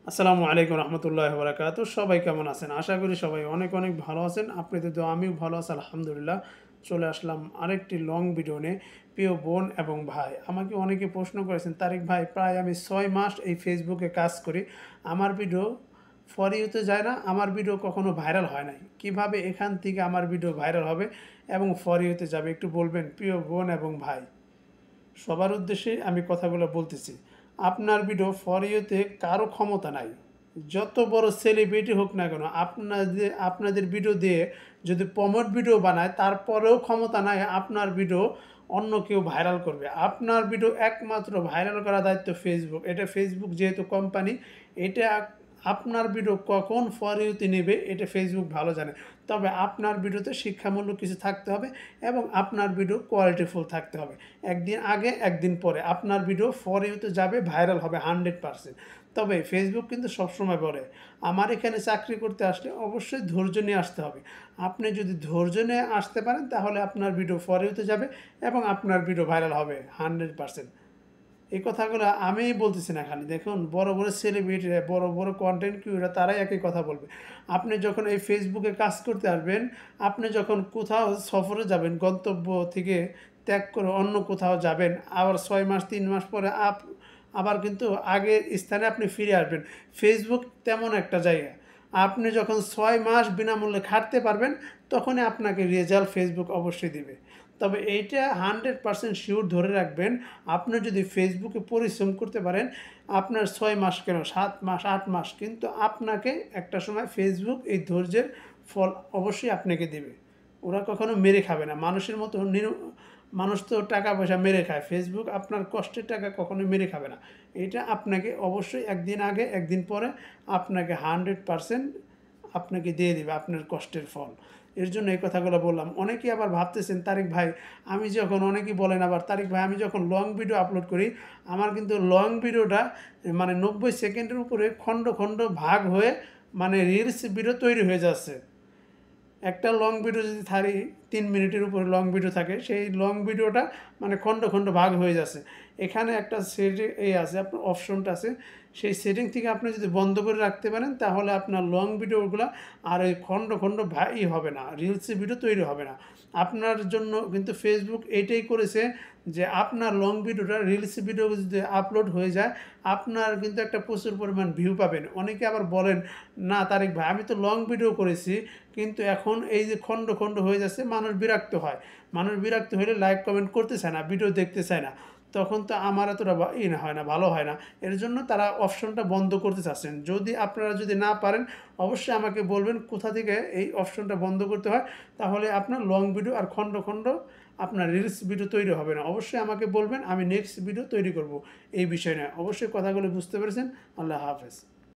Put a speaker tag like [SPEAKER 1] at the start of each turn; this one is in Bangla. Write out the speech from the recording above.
[SPEAKER 1] আসসালামু আলাইকুম রহমতুল্লাহ বরাকাত। সবাই কেমন আছেন? আশা করি সবাই অনেক অনেক ভালো আছেন। আপনাদের তো আমিও ভালো আছি আলহামদুলিল্লাহ। চলে আসলাম আরেকটি লং ভিডিও নিয়ে। প্রিয় বোন এবং ভাই, আমাকে অনেকে প্রশ্ন করেছেন, তারিক ভাই প্রায় আমি 6 মাস এই ফেসবুকে কাজ করি, আমার ভিডিও ফর ইউতে যায় না, আমার ভিডিও কখনো ভাইরাল হয় নাই, কিভাবে এখান থেকে আমার ভিডিও ভাইরাল হবে এবং ফর ইউতে যাবে একটু বলবেন প্রিয় বোন এবং ভাই? সবার উদ্দেশ্যে আমি কথাগুলো বলতেছি। আপনার ভিডিও ফর ইউতে কারো ক্ষমতা নাই, যত বড় সেলিব্রিটি হোক না কেন, আপনাদের ভিডিও দিয়ে যদি প্রমোট ভিডিও বানায় তারপরেও ক্ষমতা নাই আপনার ভিডিও অন্য কেউ ভাইরাল করবে। আপনার ভিডিও একমাত্র ভাইরাল করার দায়িত্ব ফেসবুক। এটা ফেসবুক যেহেতু কোম্পানি, এটা আপনার ভিডিও কখন ফর ইউতে নেবে এটা ফেসবুক ভালো জানে। তবে আপনার ভিডিওতে শিক্ষামূলক কিছু থাকতে হবে এবং আপনার ভিডিও কোয়ালিটিফুল থাকতে হবে। একদিন আগে একদিন পরে আপনার ভিডিও ফর ইউতে যাবে, ভাইরাল হবে 100%। তবে ফেসবুক কিন্তু সবসময় বলে, আমার এখানে চাকরি করতে আসলে অবশ্যই ধৈর্য নিয়ে আসতে হবে। আপনি যদি ধৈর্য নিয়ে আসতে পারেন তাহলে আপনার ভিডিও ফর ইউতে যাবে এবং আপনার ভিডিও ভাইরাল হবে 100%। এই কথাগুলো আমিই বলতেছি না, খালি দেখুন বড় বড় সেলিব্রিটিরা, বড় বড় কন্টেন্ট ক্রিয়েটর তারাই একই কথা বলবে। আপনি যখন এই ফেসবুকে কাজ করতে আসবেন, আপনি যখন কোথাও সফরে যাবেন, গন্তব্য থেকে ত্যাগ করে অন্য কোথাও যাবেন, আবার 6 মাস 3 মাস পরে আবার কিন্তু আগের স্থানে আপনি ফিরে আসবেন। ফেসবুক তেমন একটা জায়গা, আপনি যখন 6 মাস বিনামূল্যে খাটতে পারবেন তখনই আপনাকে রেজাল্ট ফেসবুক অবশ্যই দিবে। তবে এইটা 100% শিওর ধরে রাখবেন, আপনি যদি ফেসবুকে পরিশ্রম করতে পারেন, আপনার 6 মাস কেন 7 মাস 8 মাস, কিন্তু আপনাকে একটা সময় ফেসবুক এই ধৈর্যের ফল অবশ্যই আপনাকে দেবে। ওরা কখনো মেরে খাবে না মানুষের মতো। মানুষ তো টাকা পয়সা মেরে খায়, ফেসবুক আপনার কষ্টের টাকা কখনো মেরে খাবে না। এটা আপনাকে অবশ্যই একদিন আগে একদিন পরে আপনাকে 100% আপনাকে দিয়ে দেবে আপনার কষ্টের ফল। এর জন্য এই কথাগুলো বললাম। অনেকেই আবার ভাবতেছেন, তারিক ভাই আমি যখন, অনেকেই বলেন আবার, তারিক ভাই আমি যখন লং ভিডিও আপলোড করি, আমার কিন্তু লং ভিডিওটা মানে 90 সেকেন্ডের উপরে খণ্ড খণ্ড ভাগ হয়ে মানে রিলস ভিডিও তৈরি হয়ে যাচ্ছে। একটা লং ভিডিও যদি 3 মিনিটের উপরে লং ভিডিও থাকে, সেই লং ভিডিওটা মানে খণ্ড খণ্ড ভাগ হয়ে যাচ্ছে। এখানে একটা সেটিং আছে, আপনার অপশনটা আছে, সেই সেটিং থেকে আপনি যদি বন্ধ করে রাখতে পারেন তাহলে আপনার লং ভিডিওগুলো আর ওই খণ্ড খণ্ড ভাই হবে না, রিলস ভিডিও তৈরি হবে না। আপনার জন্য কিন্তু ফেসবুক এইটাই করেছে যে আপনার লং ভিডিওটা রিলস ভিডিও যদি আপলোড হয়ে যায়, আপনার কিন্তু একটা প্রচুর পরিমাণ ভিউ পাবেন। অনেকে আবার বলেন, না তারিক ভাই আমি তো লং ভিডিও করেছি, কিন্তু এখন এই যে খণ্ড খণ্ড হয়ে যাচ্ছে, মানুষ বিরক্ত হয়। মানুষ বিরক্ত হলে লাইক কমেন্ট করতে চায় না, ভিডিও দেখতে চায় না, তখন তো আমার এতটা না হয় না, ভালো হয় না। এর জন্য তারা অপশনটা বন্ধ করতে চাচ্ছেন। যদি আপনারা যদি না পারেন অবশ্যই আমাকে বলবেন কোথা থেকে এই অপশনটা বন্ধ করতে হয়, তাহলে আপনার লং ভিডিও আর খণ্ড খণ্ড আপনার রিলস ভিডিও তৈরি হবে না। অবশ্যই আমাকে বলবেন, আমি নেক্সট ভিডিও তৈরি করব এই বিষয় নিয়ে। অবশ্যই কথাগুলো বুঝতে পেরেছেন। আল্লাহ হাফেজ।